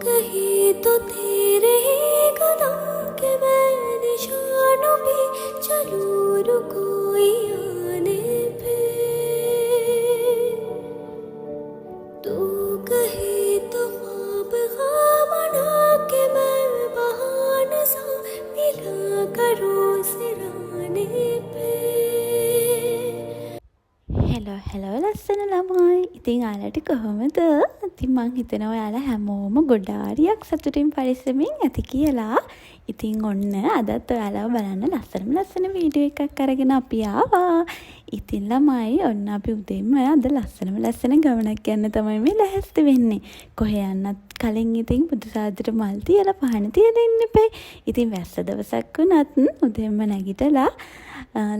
कहीं तो तेरे ही कदम के मैं निशानों पे चलूं रुकोई आने पे तू कहे तो ख्वाब ख्वाब बना के मैं बहाने सा मिला करूं सिराने पे හෙලෝ ලස්සන ළමයි. ඉතින් ඔයාලට කොහොමද? ඉතින් මං හිතනවා ඔයාලා හැමෝම ගොඩාරියක් සතුටින් පරිස්සමින් ඇති කියලා. ඉතින් ඔන්න අදත් ඔයාලව බලන්න ලස්සන වීඩියෝ එකක් අරගෙන අපි ආවා. ඉතින් ළමයි ඔන්න අපි උදේම අද ලස්සන ගමනක් යන්න තමයි මේ ලැහැස්ති වෙන්නේ. කොහේ යන්නත් කලින් ඉතින් බුදු සාදයට මල් තියලා පහන තියලා ඉන්න එපා. ඉතින් වැස්ස දවසක් වුණත් උදේම නැගිටලා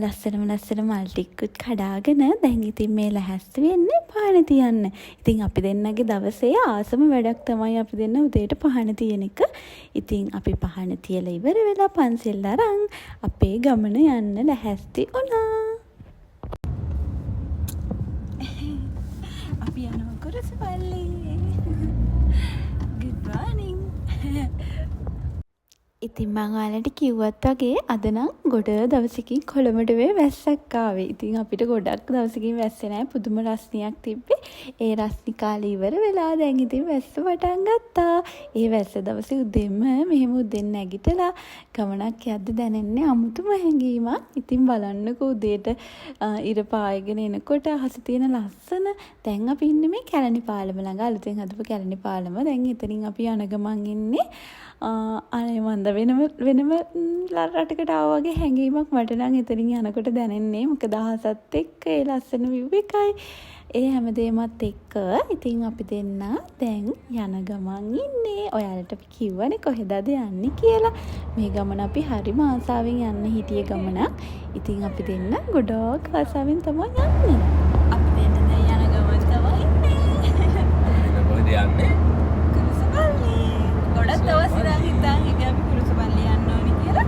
ලස්සන මල් ටිකකුත් කඩාගෙන දැන් ඉතින් මේ ලැහැස්ති වෙන්නේ පහන තියන්න. ඉතින් අපි දෙන්නගේ දවසේ ආසම වැඩක් තමයි අපි දෙන්න උදේට පහන තියන එක. ඉතින් අපි පහන තියලා ඉවර වෙලා පන්සල් අරන් අපේ ගමන යන්න ලැහැස්ති වුණා. අපි යනවා කුරුසපල්ලි. Good morning. ඉතින් මං ඔයාලට කිව්වත් වගේ අද නම් ගොඩ දවසකින් කොළඹට වැස්සක් ආවේ. ඉතින් අපිට ගොඩක් දවසකින් වැස්සේ නැහැ. පුදුම රස්නියක් තිබ්බේ. ඒ රස්නි කාලේ ඉවර වෙලා දැන් ඉතින් වැස්ස පටන් ගත්තා. ඒ වැස්ස දවසේ උදේම මෙහෙම උදෙන් නැගිටලා ගමනක් යද්දි දැනෙන්නේ අමුතුම හැඟීමක්. ඉතින් බලන්නකෝ උදේට ඉර පායගෙන එනකොට අහස තියෙන ලස්සන. දැන් අපි ඉන්නේ මේ කැලණි පාලම ළඟ. අලුතෙන් හදපු කැලණි පාලම. දැන් එතනින් අපි යන ගමන් ඉන්නේ අනේ මන්ද වෙනම රටකට ආවා වගේ හැඟීමක් මට නම් එතනින් යනකොට දැනෙන්නේ. මොකද අහසත් එක්ක ඒ ලස්සන view එකයි ඒ හැමදේමත් එක්ක ඉතින් අපි දෙන්න දැන් යන ගමන් ඉන්නේ. ඔයාලට අපි කිව්වනේ කොහෙද යන්නේ කියලා. මේ ගමන අපි හරිම ආසාවෙන් යන්න හිටිය ගමනක්. ඉතින් අපි දෙන්න ගොඩක් ආසාවෙන් තමයි යන්නේ. අපි දෙන්න දැන් යන ගමන් තමයි ඉන්නේ. කොහෙද යන්නේ? ගොඩක් දවස් ඉඳන් හිතාන් හිටියා අපි කුරුසපල්ලි යන්න ඕනි කියලා.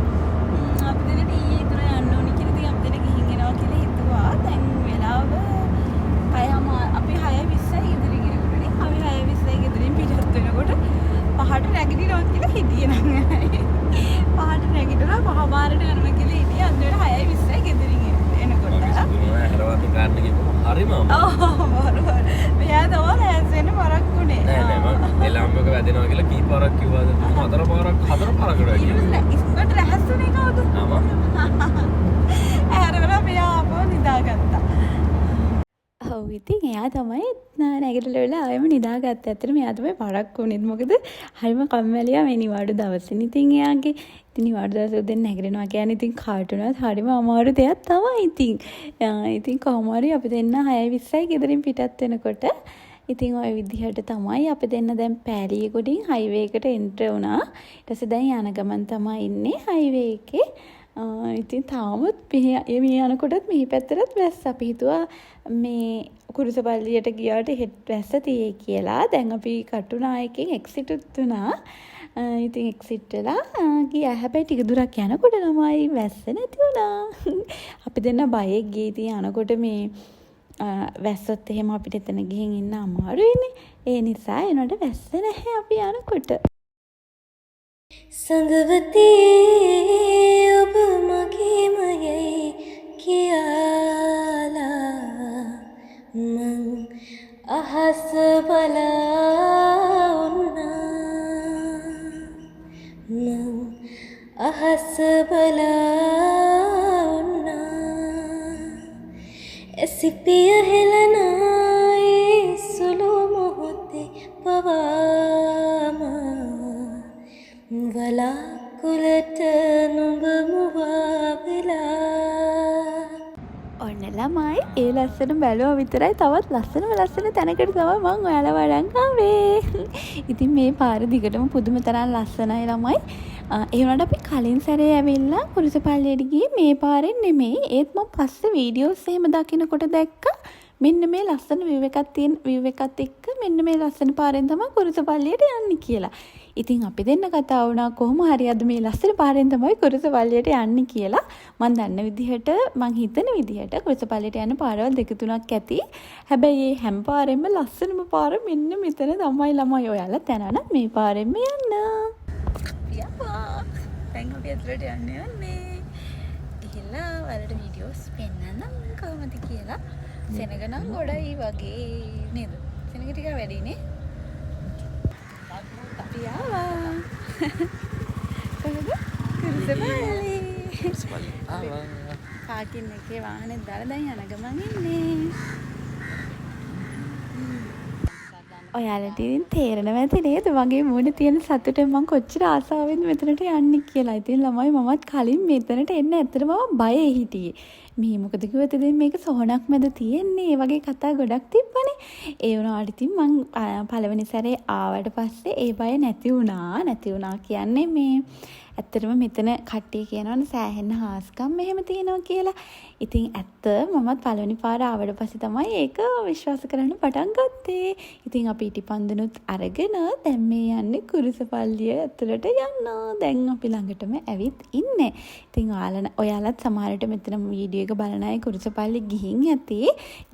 අපි දෙන්නට ඊයේ ඉතර යන්න ඕනි කියලා ඉතින් අපි දෙන්න ගිහින් එනවා කියලා හිතුවා. දැන් වෙලාව අපි 6:20යි ගෙදරින් ගිහිනුනේ. අපි 6:20යි ගෙදරින් පිටත් වෙනකොට පහට නැගිටිනවා කියලා හිටියේ නං. පහට නැගිටලා පහමාරට යනවා කියලා හිටියේ. අද වෙලාව 6:20යි ගෙදරින් එනකොට. හරවත් කාරණේ කිව්වම හරිම බරබර. මෙයා තමයි ඇස්සෙන්න පරක්කුනේ. නෑ මම එළාම්බක වැදෙනවා කියලා කී පාරක් කිව්වද? හතර පාරකට වැඩි. ඉස්කට රහස්සුනේ කවුද? ඇරවලා මෙයා ආපහු නිදාගත්තා. ඔව් ඉතින් එයා තමයි නැගිටලා වෙලා ආයෙම නිදාගත්තා. ඇත්තටම එයා තමයි පරක්කුනේ. මොකද හරිම කම්මැලියා මේ නිවාඩු දවසේ. ඉතින් එයාගේ ඉතින් නිවාඩු දවසේ උදේ නැගිටිනවා කියන්නේ ඉතින් කාට උනත් හරිම අමාරු දෙයක් තමයි. ඉතින් කොහොම හරි අපි දෙන්න 6:20යි ගෙදරින් පිටත් වෙනකොට ඉතින් ওই විදිහට තමයි අපි දෙන්න දැන් පෑලියගොඩින් හයිවේ එකට එන්ටර් වුණා. ඊට පස්සේ දැන් යන ගමන් තමයි ඉන්නේ හයිවේ එකේ. ඉතින් තාමත් මේ යනකොටත් මේ පැත්තටත් වැස්ස. අපි හිතුවා මේ කුරුසපල්ලියට ගියාට හෙට වැස්ස තියෙයි කියලා. දැන් අපි කටුනායකෙන් එක්සිට් වුණා. ඉතින් එක්සිට් වෙලා ගියා. හැබැයි ටික දුරක් යනකොට ළමයි වැස්ස නැති වුණා. අපි දෙන්න බයෙක් ගියේ. ඉතින් යනකොට මේ වැස්සොත් එහෙම අපිට එතන ගිහින් ඉන්න අමාරුයිනේ. ඒ නිසා එනකොට වැස්ස නැහැ අපි යනකොට. සඳවතී ඔබ මගේමයයි කියලා මං අහස බලා උන්නා මං අහස බලා උන්නා එසිපිය හෙලනායේ සුළු මොහොතේ පවාම වලාකුළට නුඹ මුවා වෙලා. ඔන්න ළමයි ඒ ලස්සන බැලුවා විතරයි තවත් ලස්සන තැනකට තමයි මං ඔයාලව අරන් ආවේ. ඉතින් මේ පාර දිගටම පුදුම තරම් ලස්සනයි ළමයි. ඒ වුණාට අපි කලින් සැරේ ඇවිල්ලා කුරුසපල්ලියට ගියේ මේ පාරෙන් නෙමෙයි. ඒත් මම පස්සේ වීඩියෝස් එහෙම දකිනකොට දැක්කා මෙන්න මේ ලස්සන view එකක් තියෙන view එකත් එක්ක මෙන්න මේ ලස්සන පාරෙන් තමයි කුරුසපල්ලියට යන්නේ කියලා. ඉතින් අපි දෙන්න කතා වුණා කොහොම හරි අද මේ ලස්සන පාරෙන් තමයි කුරුසපල්ලියට යන්නේ කියලා. මම දන්න විදිහට මං හිතන විදිහට කුරුසපල්ලියට යන පාරවල් දෙක තුනක් ඇති. හැබැයි මේ හැම පාරෙන්ම ලස්සනම පාර මෙන්න මෙතන තමයි ළමයි. ඔයාලා දැනන මේ පාරෙන්ම යන්න. යපා. දැන් අපි ඇතුළට යන්නේ. ගිහිල්ලා වලට වීඩියෝස් පෙන්නන්නම් කොහොමද කියලා. සෙනග නම් ගොඩයි වගේ නේද? සෙනග ටික වැඩිනේ. අපි ආවා. කොහොමද? කුරුසපල්ලි. ආවා. පාකින් එකේ වාහනේ දාලා දැන් යන ගමන් ඉන්නේ. ඔයාලට ඉතින් තේරෙනවා ඇති නේද මගේ මූණේ තියෙන සතුට මම කොච්චර ආසාවෙන්ද මෙතනට යන්නේ කියලා. ඉතින් ළමයි මමත් කලින් මෙතනට එන්න ඇත්තටම බයේ හිටියේ. මේ මොකද කිව්වද ඉතින් මේක සොහනක් මැද තියෙන්නේ. ඒ වගේ කතා ගොඩක් තිබ්බනේ. ඒ වුණාට ඉතින් මං පළවෙනි සැරේ ආවට පස්සේ ඒ බය නැති වුණා කියන්නේ මේ ඇත්තටම මෙතන කට්ටිය කියනවනේ සෑහෙන හාස්කම් මෙහෙම තියෙනවා කියලා. ඉතින් ඇත්ත මමත් පළවෙනි පාර ආවට පස්සේ තමයි ඒක විශ්වාස කරන්න පටන් ගත්තේ. ඉතින් අපි ඉටිපන්දනුත් අරගෙන දැන් මේ යන්නේ කුරුසපල්ලිය ඇතුළට යන්න. දැන් අපි ළඟටම ඇවිත් ඉන්නේ. ඉතින් ඔයාලත් සමහරට මෙතන වීඩියෝ එක බලන අය කුරුසපල්ලි ගිහින් ඇති.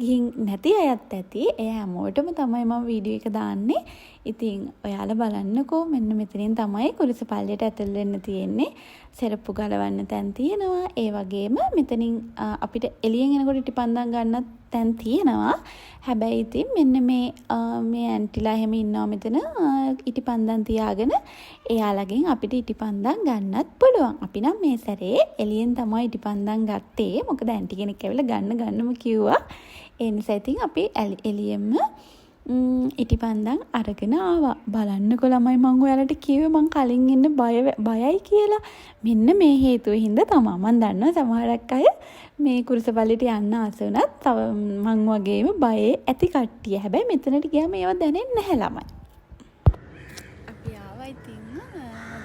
ගිහින් නැති අයත් ඇති. ඒ හැමෝටම තමයි මම වීඩියෝ එක දාන්නේ. ඉතින් ඔයාලා බලන්නකෝ මෙන්න මෙතනින් තමයි කුරුසපල්ලියට ඇතුල් වෙන්න තියෙන්නේ. සෙරප්පු ගලවන්න තැන් තියෙනවා. ඒ වගේම මෙතනින් අපිට එළියෙන් එනකොට ඉටිපන්දම් ගන්නත් තැන් තියෙනවා. හැබැයි ඉතින් මෙන්න මේ ඇන්ටිලා එහෙම ඉන්නවා මෙතන ඉටිපන්දම් තියාගෙන එයාලගෙන් අපිට ඉටිපන්දම් ගන්නත් පුළුවන්. අපි නම් මේ සැරේ එළියෙන් තමයි ඉටිපන්දම් ගත්තේ. මොකද ඇන්ටි කෙනෙක් ඇවිල්ලා ගන්නම කිව්වා. ඒ නිසා ඉතින් අපි එළියෙන්ම ඉටිපන්දම් අරගෙන ආවා. බලන්නකො ළමයි මම ඔයාලට කිව්වේ මං කලින් ඉන්න බයයි කියලා. මෙන්න මේ හේතුව හින්දා තමයි. මං දන්නවා සමහරක් අය මේ කුරුසපල්ලියට යන්න ආස වුණත් තව මං වගේම බයේ ඇති කට්ටිය. හැබැයි මෙතනට ගියාම ඒවා දැනෙන්නේ නැහැ ළමයි. අපි ආවා ඉතින්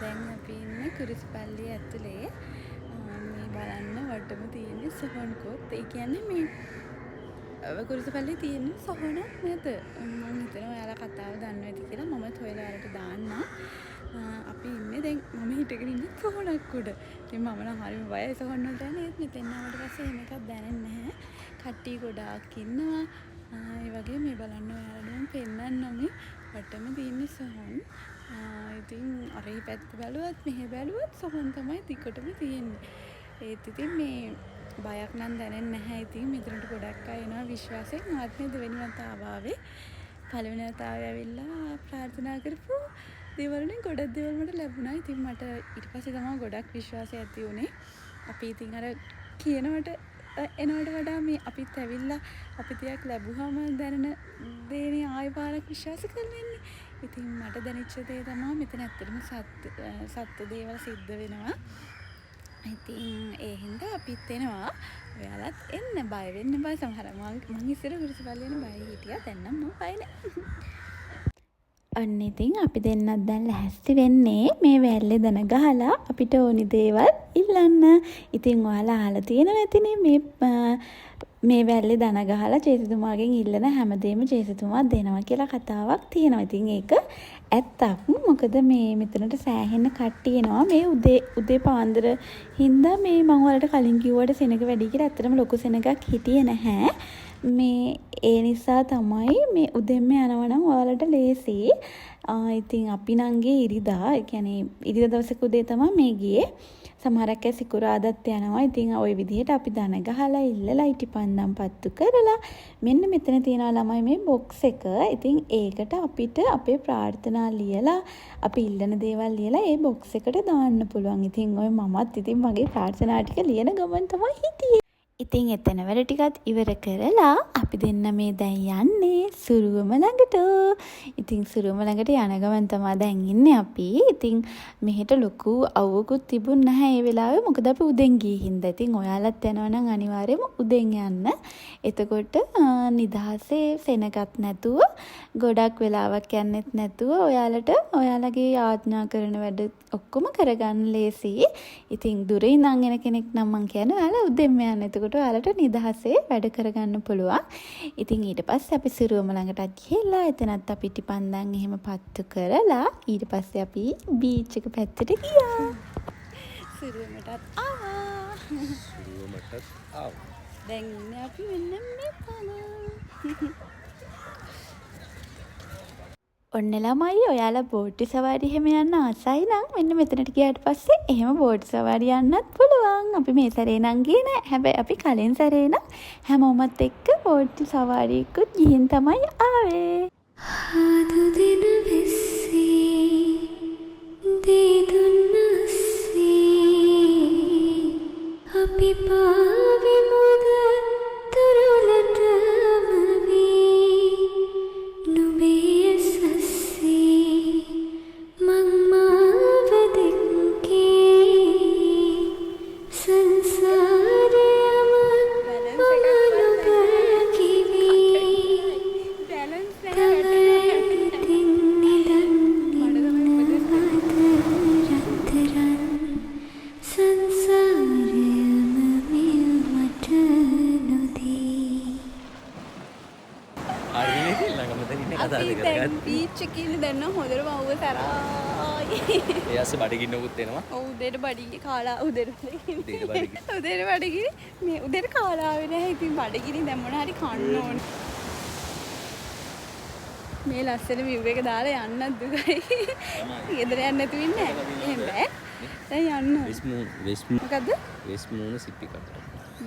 දැන් අපි ඉන්නේ කුරුසපල්ලිය ඇතුලේ. මේ බලන්න වටම තියෙන සොහොන් කොත්. ඒ කියන්නේ මේ කුරුසපල්ලියේ තියෙන සොහොනක් නැත. මම හිතනවා ඔයාලා කතාව දන්නවා ඇති කියලා. මමත් හොයලා ඔයාලට දාන්න. අපි ඉන්නේ දැන් මම හිටගෙන ඉන්නේ සොහොනක් උඩ. ඉතින් මම නම් හරිම බයයි සොහොන් වලට යන්නේ. ඒත් මෙතෙන් ආවට පස්සේ එහෙම එකක් දැනෙන්නේ නැහැ. කට්ටිය ගොඩාක් ඉන්නවා. ඒ වගේ මේ බලන්න ඔයාලට මම පෙන්නන්නම් වටම තියෙන සොහොන්. ඉතින් අර මේ පැත්ත බැලුවත් මෙහෙ බැලුවත් සොහොන් තමයි දිගටම තියෙන්නේ. ඒත් ඉතින් මේ බයක් නම් දැනෙන්නේ නැහැ. ඉතින් මෙතනට ගොඩක් අය එනවා විශ්වාසයෙන්. මාත් මේ දෙවෙනි වතාව ආවේ. පළවෙනි වතාවේ ඇවිල්ලා ප්‍රාර්ථනා කරපු දේවල් වලින් ගොඩක් දේවල් මට ලැබුණා. ඉතින් මට ඊට පස්සේ තමයි ගොඩක් විශ්වාසය ඇති වුණේ. අපි ඉතින් අර කියනවට එනවට වඩා මේ අපිත් ඇවිල්ලා අපි ටිකක් ලැබුවාම දැනෙන දේනේ ආයෙ පාරක් විශ්වාස කරන්නේ. ඉතින් මට දැනෙච්ච දේ තමයි මෙතන ඇත්තටම සත්‍ය දේවල් සිද්ධ වෙනවා. ඉතින් ඒ හින්දා අපිත් එනවා. ඔයාලත් එන්න බය වෙන්න බෑ. සමහර මං ඉස්සර කුරුසපල්ලියෙන් බය හිටියා. දැන් නම් මම බය නෑ. අන්න ඉතින් අපි දෙන්නත් දැන් ලැහැස්ති වෙන්නේ මේ වැල්ලේ දන ගහලා අපිට ඕනි දේවල් ඉල්ලන්න. ඉතින් ඔයාලා අහලා තියෙනවා ඇතිනේ මේ වැල්ලේ දන ගහලා ජේසුතුමාගෙන් ඉල්ලන හැමදේම ජේසුතුමා දෙනවා කියලා කතාවක් තියෙනවා. ඉතින් ඒක ඇත්තක්. මොකද මේ මෙතනට සෑහෙන කට්ටිය එනවා. මේ උදේ පාන්දර හින්දා මේ මම වලට කලින් කිව්වට සෙනග වැඩි කියලා ඇත්තටම ලොකු සෙනගක් හිටියේ නැහැ. මේ ඒ නිසා තමයි මේ උදෙන්ම යනවා නම් ඔයාලට ලේසි. ඉතින් අපි නංගේ ඉරිදා, ඒ කියන්නේ ඉරිදා දවසක උදේ තමයි මේ ගියේ. සමහරක් අය සිකුරාදත් යනවා. ඉතින් ওই විදිහට අපි දන ගහලා ඉල්ලලා ඉටිපන්දම් පත්තු කරලා මෙන්න මෙතන තියෙනවා ළමයි මේ බොක්ස් එක. ඉතින් ඒකට අපිට අපේ ප්‍රාර්ථනා ලියලා අපි ඉල්ලන දේවල් ලියලා ඒ බොක්ස් එකට දාන්න පුළුවන්. ඉතින් ඔය මමත් ඉතින් මගේ ප්‍රාර්ථනා ටික ලියන ගමන් තමයි හිටියේ. ඉතින් එතන වැඩ ටිකත් ඉවර කරලා අපි දෙන්න මේ දැන් යන්නේ සුරුවම ළඟට. ඉතින් සුරුවම ළඟට යන ගමන් තමයි දැන් ඉන්නේ අපි. ඉතින් මෙහෙට ලොකු අවුවකුත් තිබුණ නැහැ ඒ වෙලාවේ. මොකද අපි උදෙන් ගියේ හින්දා. ඉතින් ඔයාලත් යනවා නම් අනිවාර්යයෙන්ම උදෙන් යන්න. එතකොට නිදහසේ සෙනගත් නැතුව ගොඩක් වෙලාවක් යන්නෙත් නැතුව ඔයාලට ඔයාලගේ ආඥා කරන වැඩ ඔක්කොම කරගන්න ලේසි. ඉතින් දුරින් ඉඳන් එන කෙනෙක් නම් මං කියන්නේ ඔයාලා උදෙන්ම යන්න. එතකොට එතකොට ඔයාලට නිදහසේ වැඩ කරගන්න පුළුවන්. ඉතින් ඊට පස්සේ අපි සිරුවම ළඟටත් ගිහලා එතනත් අපි ටිපන්දන් එහෙම පත්තු කරලා ඊට පස්සේ අපි බීච් එක පැත්තට ගියා. සිරුවමටත් ආවා. සිරුවමටත් ආවා. දැන් ඉන්නේ අපි මෙන්න මෙතන. ඔන්න ළමයි ඔයාලා බෝට් සවාරි එහෙම යන්න ආසයි නම් මෙන්න මෙතනට ගියාට පස්සේ එහෙම බෝට් සවාරි යන්නත් පුළුවන්. අපි මේ සැරේ නම් ගියේ නෑ. හැබැයි අපි කලින් සැරේ නම් හැමෝමත් එක්ක බෝට් සවාරියකුත් ගිහින් තමයි ආවේ. ආදු දින වෙස්සේ දේදුන්නසේ අපි පාවෙමුද තුරුලටම වී නුඹේ සස්සේ මං මාව දෙක්කේ සංසාරයම මනුබ කිවී තවයිතින් නිදන් රත්තරන් සංසාරයම මිය මට නොදී. හරිනේ ළඟම තැනින් කතා කරගන්න. බීච් එකේ ඉන්න දැන් නම් හොඳට වව්ව තරයි. ඒ ඇස්සේ බඩගින්නකුත් එනවා. ඔව් උදේට බඩගිනි කාලා උදේට උදේට බඩගිනි. උදේට බඩගිනි මේ උදේට කාලා ආවේ නැහැ. ඉතින් බඩගිනි දැන් මොන හරි කන්න ඕනේ. මේ ලස්සන view එක දාලා යන්නත් දුකයි. ගෙදර යන්න නැතුව ඉන්නේ නැහැ. එහෙම බෑ. දැන් යන්න. මොකද්ද? වෙස්මූණ සිප්පි කට්ට.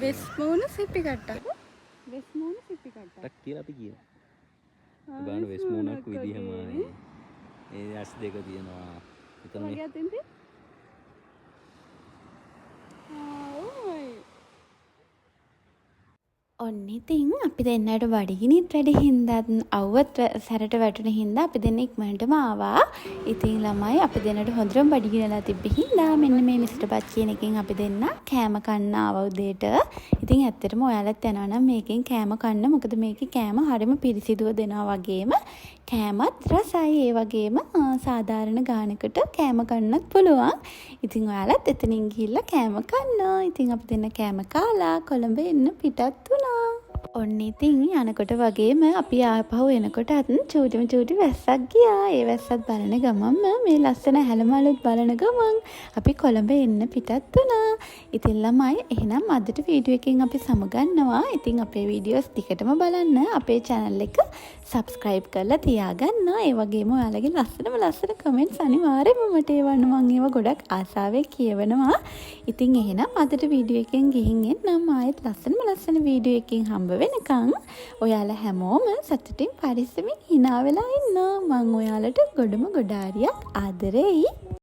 වෙස්මූණ සිප්පි කට්ට. වෙස්මූණ සිප්පි කට්ට. ටක් කියලා අපි කියනවා. බලන්න වෙස්මූණක් විදිහමයි. ඒ ඇස් දෙක තියෙනවා. එතන මේ වගේ අතින්ද? ඔන්න ඉතින් අපි දෙන්නට බඩගිනිත් වැඩි හින්දාත් අවුවත් සැරට වැටුණ හින්දා අපි දෙන්න ඉක්මනටම ආවා. ඉතින් ළමයි අපි දෙන්නට හොඳටම බඩගිනලා තිබ්බ හින්දා මෙන්න මේ මිස්ටර් බත් කියන එකෙන් අපි දෙන්න කෑම කන්න ආවා උදේට. ඉතින් ඇත්තටම ඔයාලත් යනවා නම් මේකෙන් කෑම කන්න. මොකද මේකේ කෑම හරිම පිරිසිදුව දෙනවා වගේම කෑමත් රසයි. ඒ වගේම සාධාරණ ගානකට කෑම කන්නත් පුළුවන්. ඉතින් ඔයාලත් එතනින් ගිහිල්ලා කෑම කන්න. ඉතින් අපි දෙන්න කෑම කාලා කොළඹ එන්න පිටත් වුණා. ඔන්න ඉතින් යනකොට වගේම අපි ආපහු එනකොටත් චූටි වැස්සක් ගියා. ඒ වැස්සත් බලන ගමන්ම මේ ලස්සන හැලමලුත් බලන ගමන් අපි කොළඹ එන්න පිටත් වුණා. ඉතින් ළමයි එහෙනම් අදට වීඩියෝ එකෙන් අපි සමුගන්නවා. ඉතින් අපේ වීඩියෝස් ටිකටම බලන්න අපේ channel එක subscribe කරලා තියාගන්න. ඒ වගේම ඔයාලගේ ලස්සන comments අනිවාර්යයෙන්ම මට එවන්න. මම ඒව ගොඩක් ආසාවෙන් කියවනවා. ඉතින් එහෙනම් අදට වීඩියෝ එකෙන් ගිහින් එන්නම්. ආයෙත් ලස්සන වීඩියෝ එකකින් හම්බ වෙනකන් ඔයාලා හැමෝම සතුටින් පරිස්සමින් hina වෙලා ඉන්න. මම ඔයාලට ගොඩාරියක් ආදරෙයි.